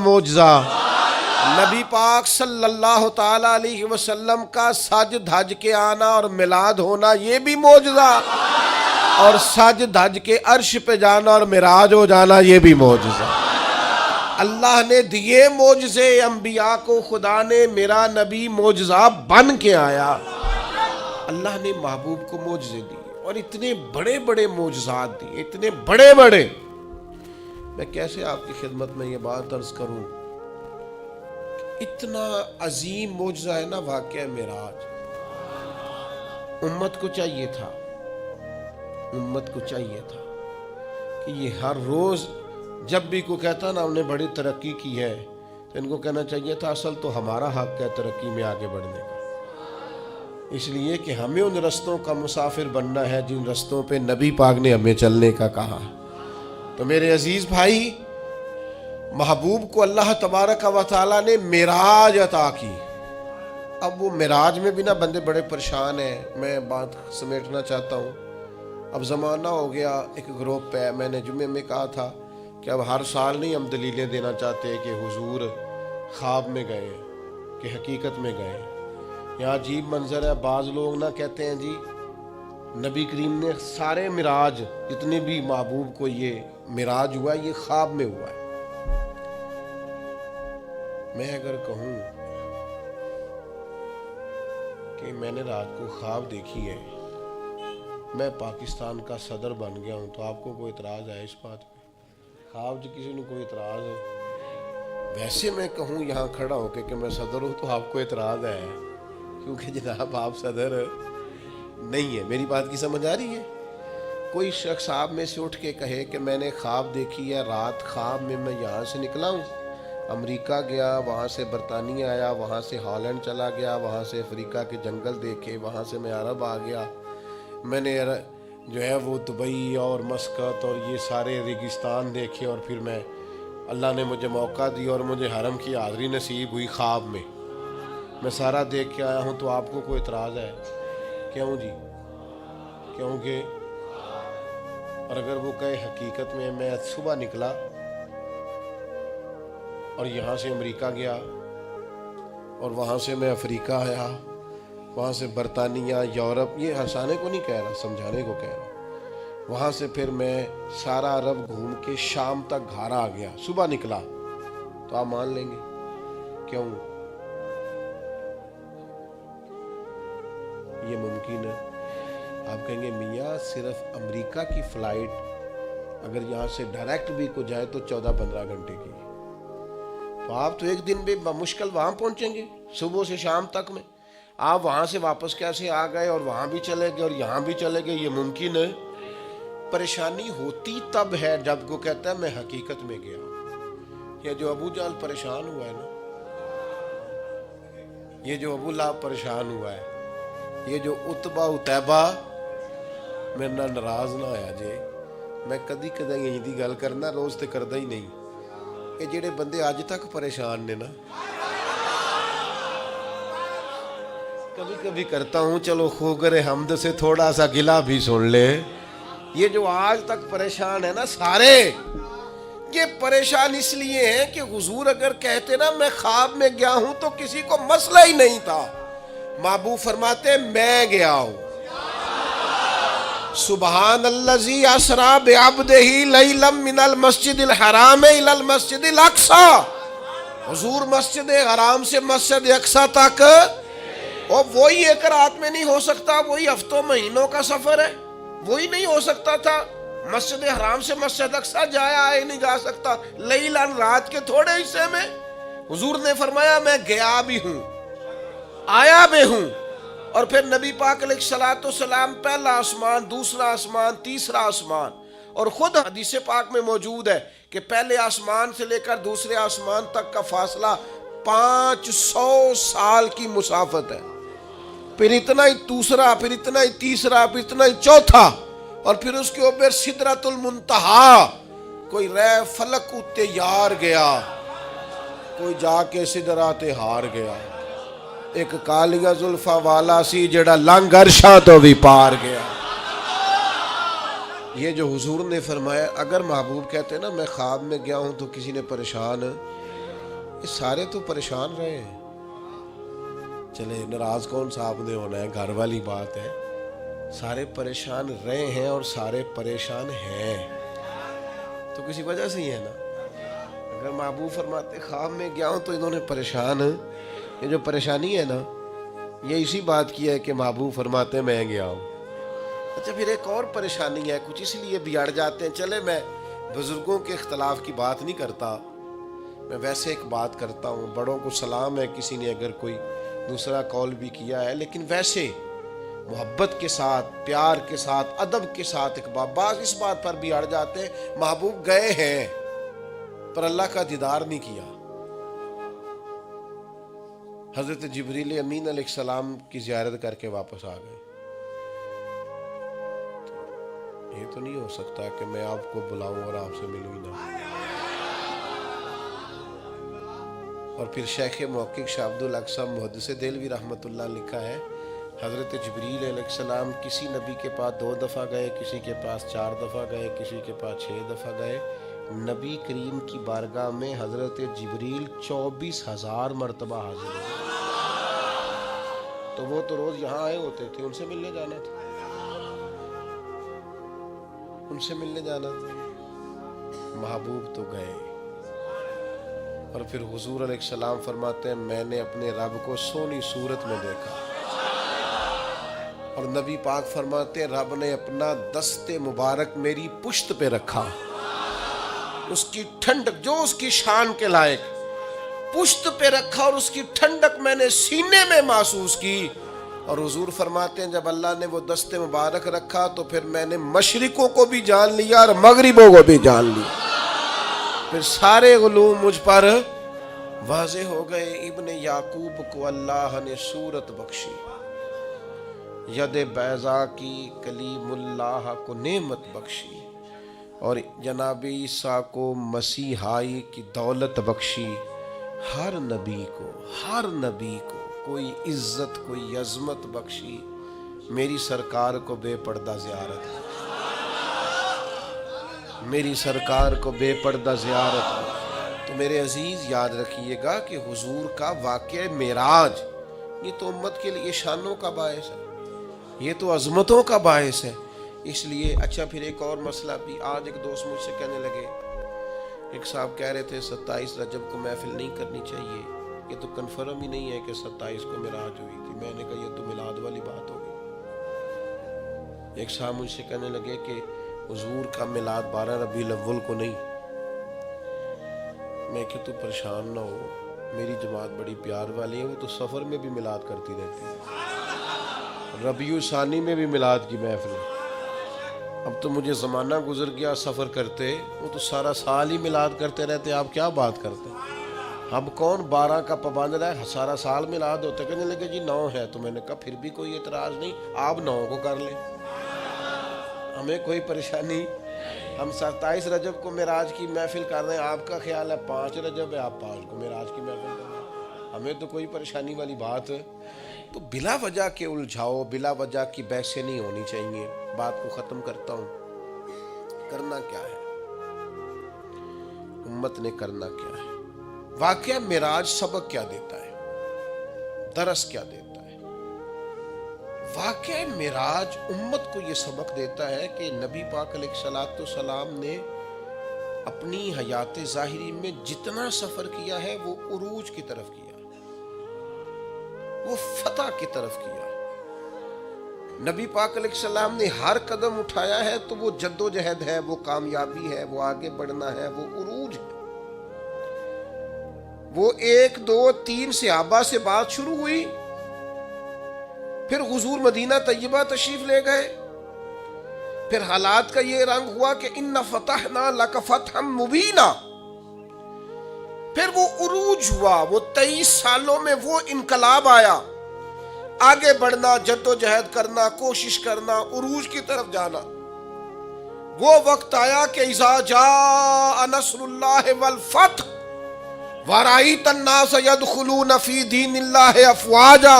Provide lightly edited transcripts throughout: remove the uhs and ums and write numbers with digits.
معجزہ، نبی پاک صلی اللہ تعالی علیہ وسلم کا سج دھج کے آنا اور میلاد ہونا یہ بھی معجزہ، اور سج دھج کے عرش پہ جانا اور معراج ہو جانا یہ بھی معجزہ۔ اللہ نے دیے معجزے انبیاء کو، خدا نے میرا نبی معجزہ بن کے آیا۔ اللہ نے محبوب کو معجزے دیے اور اتنے بڑے بڑے معجزات دیے، اتنے بڑے بڑے۔ میں کیسے آپ کی خدمت میں یہ بات عرض کروں، اتنا عظیم معجزہ ہے نا واقعہ معراج۔ امت کو چاہیے تھا کہ یہ ہر روز جب بھی کوئی کہتا نا ہم نے بڑی ترقی کی ہے تو ان کو کہنا چاہیے تھا اصل تو ہمارا حق ہے ترقی میں آگے بڑھنے کا، اس لیے کہ ہمیں ان رستوں کا مسافر بننا ہے جن رستوں پہ نبی پاک نے ہمیں چلنے کا کہا۔ تو میرے عزیز بھائی، محبوب کو اللہ تبارک و تعالیٰ نے معراج عطا کی۔ اب وہ معراج میں بھی نا بندے بڑے پریشان ہیں، میں بات سمیٹنا چاہتا ہوں۔ اب زمانہ ہو گیا ایک گروپ پہ، میں نے جمعے میں کہا تھا کہ اب ہر سال نہیں ہم دلیلیں دینا چاہتے کہ حضور خواب میں گئے کہ حقیقت میں گئے۔ یہاں عجیب منظر ہے، بعض لوگ نہ کہتے ہیں جی نبی کریم نے سارے معراج جتنے بھی محبوب کو یہ معراج ہوا یہ خواب میں ہوا ہے۔ میں اگر کہوں کہ میں نے رات کو خواب دیکھی ہے، میں پاکستان کا صدر بن گیا ہوں، تو آپ کو کوئی اعتراض ہے اس بات پہ؟ خواب جو کسی نے کوئی اعتراض ہے؟ ویسے میں کہوں یہاں کھڑا ہو کہ میں صدر ہوں تو آپ کو اعتراض ہے، کیونکہ جناب آپ صدر نہیں ہے۔ میری بات کی سمجھ آ رہی ہے؟ کوئی شخص آپ میں سے اٹھ کے کہے کہ میں نے خواب دیکھی ہے، رات خواب میں یہاں سے نکلا ہوں، امریکہ گیا، وہاں سے برطانیہ آیا، وہاں سے ہالینڈ چلا گیا، وہاں سے افریقہ کے جنگل دیکھے، وہاں سے میں عرب آ گیا، میں نے جو ہے وہ دبئی اور مسقط اور یہ سارے ریگستان دیکھے، اور پھر اللہ نے مجھے موقع دیا اور مجھے حرم کی حاضری نصیب ہوئی خواب میں سارا دیکھ کے آیا ہوں، تو آپ کو کوئی اعتراض ہے؟ کیوں جی؟ کیونکہ اور اگر وہ کہے حقیقت میں صبح نکلا اور یہاں سے امریکہ گیا اور وہاں سے میں افریقہ آیا، وہاں سے برطانیہ، یورپ، یہ ہنسانے کو نہیں کہہ رہا، سمجھانے کو کہہ رہا، وہاں سے پھر میں سارا عرب گھوم کے شام تک گھر آ گیا، صبح نکلا، تو آپ مان لیں گے؟ کیوں؟ یہ ممکن ہے؟ آپ کہیں گے میاں صرف امریکہ کی فلائٹ اگر یہاں سے ڈائریکٹ بھی کو جائے تو 14-15 گھنٹے کی، تو آپ تو ایک دن بھی بمشکل وہاں پہنچیں گے، صبح سے شام تک میں۔ آپ وہاں سے واپس کیسے آ گئے اور وہاں بھی چلے گئے اور یہاں بھی چلے گئے؟ یہ ممکن ہے؟ پریشانی ہوتی تب ہے جب کو کہتا ہے میں حقیقت میں گیا۔ یہ جو ابو جہل پریشان ہوا ہے نا، یہ جو ابو لہب پریشان ہوا ہے، یہ جو اتبا اتیبہ، میرے نال ناراض نہ ہویا جے، میں کدی یہی دی گل کرنا، روز تے کردا ہی نہیں۔ یہ جڑے بندے آج تک پریشان نے نا، کبھی کبھی کرتا ہوں چلو خوگر حمد سے تھوڑا سا گلہ بھی سن لے، یہ جو آج تک پریشان ہے نا سارے، یہ پریشان اس لیے ہیں کہ حضور اگر کہتے نا میں خواب میں گیا ہوں تو کسی کو مسئلہ ہی نہیں تھا۔ محبوب فرماتے میں گیا ہوں، سبحان الذی اسریٰ بعبدہ لیلا من المسجد الحرام الی المسجد الاقصی، حضور مسجد حرام سے مسجد اقصی تک، اور وہی ایک رات میں نہیں ہو سکتا، وہی ہفتوں مہینوں کا سفر ہے، وہی نہیں ہو سکتا تھا۔ مسجد حرام سے مسجد اقصی جایا آئے نہیں جا سکتا، لیلاً رات کے تھوڑے حصے میں۔ حضور نے فرمایا میں گیا بھی ہوں، آیا بھی ہوں، اور پھر نبی پاک علیہ الصلوۃ والسلام پہلا آسمان، دوسرا آسمان، تیسرا آسمان، اور خود حدیث پاک میں موجود ہے کہ پہلے آسمان سے لے کر دوسرے آسمان تک کا فاصلہ 500 سال کی مسافت ہے، پھر اتنا ہی دوسرا، پھر اتنا ہی تیسرا، پھر اتنا ہی چوتھا، اور پھر اس کے اوپر سدرۃ المنتہا، کوئی رہ فلک اتے یار گیا، کوئی جا کے سدرات ہار گیا، ایک کالیاں زلفاں والا سی جڑا لنگ عرشاں تو بھی پار گیا۔ یہ جو حضور نے فرمایا، اگر محبوب کہتے نا میں خواب میں گیا ہوں تو کسی نے پریشان یہ سارے تو پریشان رہے ہیں. چلے ناراض کون صاحب نے ہونا ہے, گھر والی بات ہے. سارے پریشان رہے ہیں اور سارے پریشان ہیں تو کسی وجہ سے ہی ہے نا. اگر محبوب فرماتے خواب میں گیا ہوں تو انہوں نے پریشان, یہ جو پریشانی ہے نا یہ اسی بات کی ہے کہ محبوب فرماتے میں گیا ہوں. اچھا پھر ایک اور پریشانی ہے, کچھ اس لیے بھی اڑ جاتے ہیں. چلے میں بزرگوں کے اختلاف کی بات نہیں کرتا, میں ویسے ایک بات کرتا ہوں. بڑوں کو سلام ہے, کسی نے اگر کوئی دوسرا کال بھی کیا ہے, لیکن ویسے محبت کے ساتھ, پیار کے ساتھ, ادب کے ساتھ ایک بعض اس بات پر بھی اڑ جاتے ہیں محبوب گئے ہیں پر اللہ کا دیدار نہیں کیا. حضرت جبریل امین علیہ السلام کی زیارت کر کے واپس آ گئے. یہ تو نہیں ہو سکتا کہ میں آپ کو بلاؤں اور آپ سے ملوں ہی نہ. اور پھر شیخ محقق شاہ عبد الاقصی محدث دہلوی رحمۃ اللہ لکھا ہے حضرت جبریل علیہ السلام کسی نبی کے پاس 2 دفعہ گئے, کسی کے پاس 4 دفعہ گئے, کسی کے پاس 6 دفعہ گئے. نبی کریم کی بارگاہ میں حضرت جبریل 24,000 مرتبہ حاضر ہوئے. تو وہ تو روز یہاں آئے ہوتے تھے, ان سے ملنے جانا تھا, ان سے ملنے جانا تھا. محبوب تو گئے. اور پھر حضور علیہ السلام فرماتے ہیں میں نے اپنے رب کو سونی صورت میں دیکھا. اور نبی پاک فرماتے ہیں رب نے اپنا دست مبارک میری پشت پہ رکھا, اس کی ٹھنڈک جو اس کی شان کے لائق پشت پہ رکھا, اور اس کی ٹھنڈک میں نے سینے میں محسوس کی. اور حضور فرماتے ہیں جب اللہ نے وہ دست مبارک رکھا تو پھر میں نے مشرقوں کو بھی جان لیا اور مغربوں کو بھی جان لیا. پھر سارے علوم مجھ پر واضح ہو گئے. ابن یعقوب کو اللہ نے صورت بخشی, ید بیضا کی کلیم اللہ کو نعمت بخشی, اور جناب عیسیٰ کو مسیحائی کی دولت بخشی. ہر نبی کو کوئی عزت کوئی عظمت بخشی. میری سرکار کو بے پردہ زیارت, میری سرکار کو بے پردہ زیارت. تو میرے عزیز یاد رکھیے گا کہ حضور کا واقعہ معراج یہ تو امت کے لیے شانوں کا باعث ہے, یہ تو عظمتوں کا باعث ہے. اس لیے اچھا پھر ایک اور مسئلہ بھی. آج ایک دوست مجھ سے کہنے لگے, ایک صاحب کہہ رہے تھے 27 رجب کو محفل نہیں کرنی چاہیے, یہ تو کنفرم ہی نہیں ہے کہ 27 کو معراج ہوئی تھی. میں نے کہا یہ تو میلاد والی بات ہوگی. ایک صاحب مجھ سے کہنے لگے کہ حضور کا میلاد 12 ربیع الاول کو نہیں. میں کہ تو پریشان نہ ہو, میری جماعت بڑی پیار والی ہے, وہ تو سفر میں بھی میلاد کرتی رہتی ہے, ربیع ثانی میں بھی میلاد کی محفل ہے. اب تو مجھے زمانہ گزر گیا سفر کرتے, وہ تو سارا سال ہی میلاد کرتے رہتے. آپ کیا بات کرتے ہیں, اب کون 12 کا پابند ہے, سارا سال میلاد ہوتا ہے. کہنے لگے جی 9 ہے. تو میں نے کہا پھر بھی کوئی اعتراض نہیں, آپ 9 کو کر لیں, ہمیں کوئی پریشانی. ہم 27 رجب کو معراج کی محفل کر رہے ہیں, آپ کا خیال ہے 5 رجب ہے, آپ 5 کو معراج کی محفل کر رہے ہیں, ہمیں تو کوئی پریشانی والی بات ہے. تو بلا وجہ کے الجھاؤ, بلا وجہ کی بحثیں نہیں ہونی چاہیے. بات کو ختم کرتا ہوں. کرنا کیا ہے, امت نے کرنا کیا ہے. واقعہ معراج سبق کیا دیتا ہے, درس کیا دیتا ہے. واقعہ معراج امت کو یہ سبق دیتا ہے کہ نبی پاک علیہ الصلوۃ والسلام نے اپنی حیات ظاہری میں جتنا سفر کیا ہے وہ عروج کی طرف کیا, وہ فتح کی طرف کیا. نبی پاک علیہ السلام نے ہر قدم اٹھایا ہے تو وہ جد و جہد ہے, وہ کامیابی ہے, وہ آگے بڑھنا ہے, وہ عروج ہے. وہ 1 2 3 صحابہ سے بات شروع ہوئی, پھر حضور مدینہ طیبہ تشریف لے گئے, پھر حالات کا یہ رنگ ہوا کہ ان فتحنا لک فتحا مبینا, پھر وہ عروج ہوا, وہ 23 سالوں میں وہ انقلاب آیا, آگے بڑھنا, جد و جہد کرنا, کوشش کرنا, عروج کی طرف جانا. وہ وقت آیا کہ اذا جاء نصر اللہ والفتح ورأیت الناس يدخلون فی دین اللہ افواجا.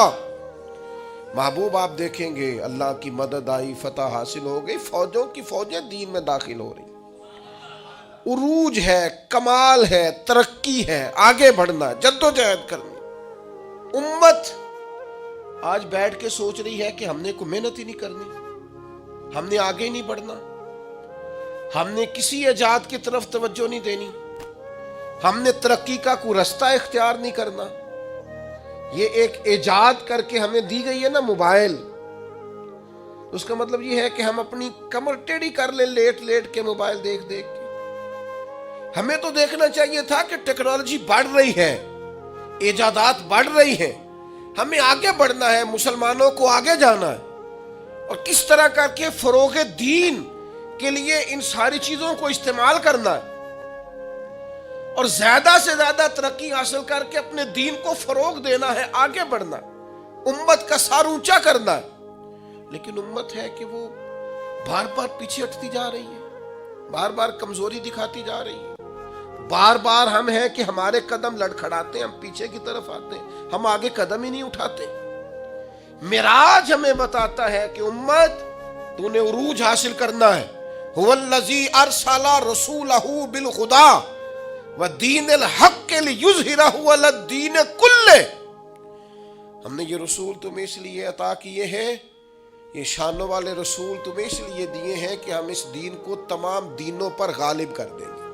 محبوب آپ دیکھیں گے اللہ کی مدد آئی, فتح حاصل ہو گئی, فوجوں کی فوجیں دین میں داخل ہو رہی. عروج ہے، کمال ہے، ترقی ہے، آگے بڑھنا، جدوجہد کرنی۔ امت آج بیٹھ کے سوچ رہی ہے کہ ہم نے کوئی محنت ہی نہیں کرنی، ہم نے آگے نہیں بڑھنا، ہم نے کسی ایجاد کی طرف توجہ نہیں دینی، ہم نے ترقی کا کوئی رستہ اختیار نہیں کرنا۔ یہ ایک ایجاد کر کے ہمیں دی گئی ہے نا موبائل، اس کا مطلب یہ ہے کہ ہم اپنی کمر ٹیڑھی کر لیں لیٹ لیٹ کے موبائل دیکھ دیکھ کے۔ ہمیں تو دیکھنا چاہیے تھا کہ ٹیکنالوجی بڑھ رہی ہے، ایجادات بڑھ رہی ہیں، ہمیں آگے بڑھنا ہے، مسلمانوں کو آگے جانا ہے، اور کس طرح کر کے فروغ دین کے لیے ان ساری چیزوں کو استعمال کرنا ہے، اور زیادہ سے زیادہ ترقی حاصل کر کے اپنے دین کو فروغ دینا ہے، آگے بڑھنا، امت کا سر اونچا کرنا ہے۔ لیکن امت ہے کہ وہ بار بار پیچھے ہٹتی جا رہی ہے، بار بار کمزوری دکھاتی جا رہی ہے، بار بار ہم ہیں کہ ہمارے قدم لڑکھڑاتے ہیں، ہم پیچھے کی طرف آتے ہیں، ہم آگے قدم ہی نہیں اٹھاتے۔ معراج ہمیں بتاتا ہے کہ امت تو نے عروج حاصل کرنا ہے۔ هو الذی ارسل رسولہ بالہدی ودین الحق لیظہرہ علی الدین کلہ۔ ہم نے یہ رسول تمہیں اس لیے عطا کیے ہیں، یہ شانوں والے رسول تمہیں اس لیے دیے ہیں کہ ہم اس دین کو تمام دینوں پر غالب کر دیں گے۔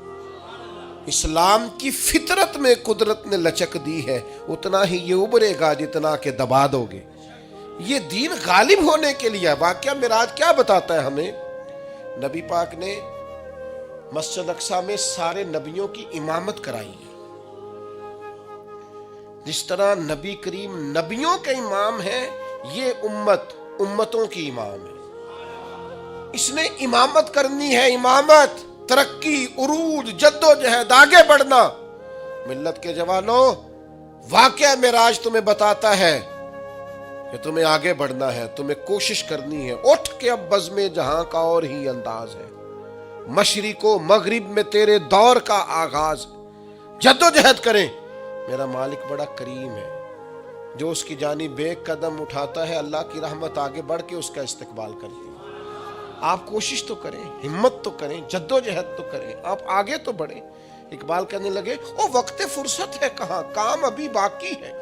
اسلام کی فطرت میں قدرت نے لچک دی ہے، اتنا ہی یہ ابھرے گا جتنا کہ دبا دو گے۔ یہ دین غالب ہونے کے لیے۔ واقعہ معراج کیا بتاتا ہے ہمیں؟ نبی پاک نے مسجد اقصی میں سارے نبیوں کی امامت کرائی ہے۔ جس طرح نبی کریم نبیوں کے امام ہے، یہ امت امتوں کی امام ہے۔ اس نے امامت کرنی ہے، امامت، ترقی، عروج، جد و جہد، آگے بڑھنا۔ ملت کے جوانوں، واقعہ معراج تمہیں بتاتا ہے کہ تمہیں آگے بڑھنا ہے، تمہیں کوشش کرنی ہے۔ اٹھ کے اب بزم جہاں کا اور ہی انداز ہے، مشرق و مغرب میں تیرے دور کا آغاز۔ جد و جہد کریں، میرا مالک بڑا کریم ہے، جو اس کی جانب ایک قدم اٹھاتا ہے، اللہ کی رحمت آگے بڑھ کے اس کا استقبال کرتی ہے۔ آپ کوشش تو کریں، ہمت تو کریں، جد و جہد تو کریں، آپ آگے تو بڑھیں۔ اقبال کہنے لگے، او وقت فرصت ہے کہاں، کام ابھی باقی ہے،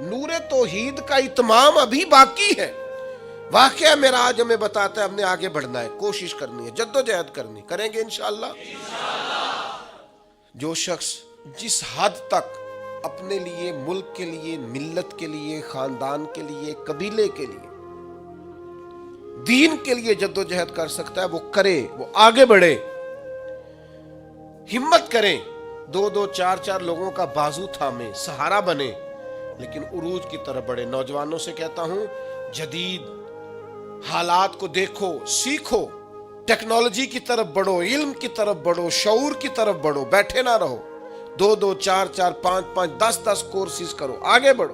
نور توحید کا اتمام ابھی باقی ہے۔ واقعہ معراج ہمیں بتاتا ہے ہم نے آگے بڑھنا ہے، کوشش کرنی ہے، جد و جہد کرنی، کریں گے انشاءاللہ۔ جو شخص جس حد تک اپنے لیے، ملک کے لیے، ملت کے لیے، خاندان کے لیے، قبیلے کے لیے، دین کے لیے جد و جہد کر سکتا ہے، وہ کرے، وہ آگے بڑھے، ہمت کریں، دو دو چار چار لوگوں کا بازو تھامے، سہارا بنے، لیکن عروج کی طرف بڑھے۔ نوجوانوں سے کہتا ہوں، جدید حالات کو دیکھو، سیکھو، ٹیکنالوجی کی طرف بڑھو، علم کی طرف بڑھو، شعور کی طرف بڑھو، بیٹھے نہ رہو، دو دو چار چار پانچ پانچ 10 10 کورسز کرو، آگے بڑھو۔